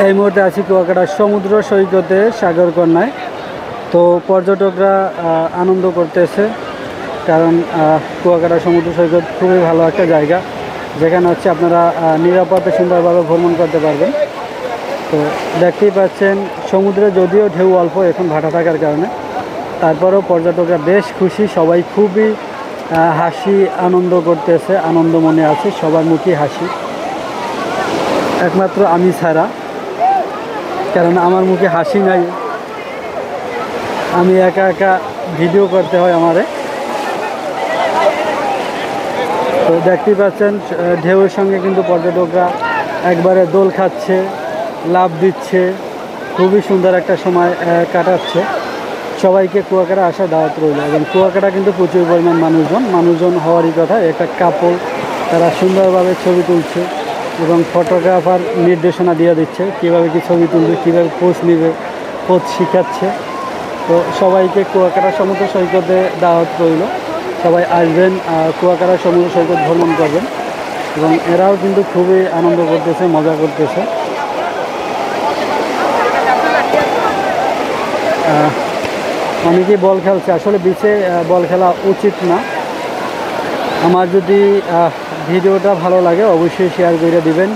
এই মুহূর্তে আছি কুয়াকাটা সমুদ্র সৈকতে সাগরকন্যায়। তো পর্যটকরা আনন্দ করতেছে, কারণ কুয়াকাটা সমুদ্র সৈকত খুবই ভালো একটা জায়গা, যেখানে হচ্ছে আপনারা নিরাপদে সুন্দরভাবে ভ্রমণ করতে পারবেন। তো দেখতেই পাচ্ছেন সমুদ্রে যদিও ঢেউ অল্প এখন ভাটা থাকার কারণে, তারপরেও পর্যটকরা বেশ খুশি, সবাই খুবই হাসি আনন্দ করতেছে, আনন্দ মনে আছে, সবার মুখে হাসি, একমাত্র আমি ছাড়া, কারণ আমার মুখে হাসি নাই, আমি একা একা ভিডিও করতে হয় আমারে। তো দেখতেই পাচ্ছেন ঢেউয়ের সঙ্গে কিন্তু পর্যটকরা একবারে দোল খাচ্ছে, লাভ দিচ্ছে, খুবই সুন্দর একটা সময় কাটাচ্ছে। সবাইকে কুয়াকাটা আসার দাওয়াত রইল। এবং কুয়াকাটা কিন্তু প্রচুর পরিমাণ মানুষজন হওয়ারই কথা। একটা কাপল তারা সুন্দরভাবে ছবি তুলছে এবং ফটোগ্রাফার নির্দেশনা দিয়ে দিচ্ছে কীভাবে কি ছবি তুলবে, কীভাবে পোজ নেবে, পোজ শিখাচ্ছে। তো সবাইকে কুয়াকাটা সমুদ্র সৈকতে দাওয়াত রইল, সবাই আসবেন, কুয়াকাটা সমুদ্র সৈকত ভ্রমণ করবেন। এবং এরাও কিন্তু খুবই আনন্দ করতেছে, মজা করতেছে। অনেকেই বল খেলছে, আসলে বিচে বল খেলা উচিত না। আমার যদি ভিডিওটা ভালো লাগে অবশ্যই শেয়ার করে দিবেন।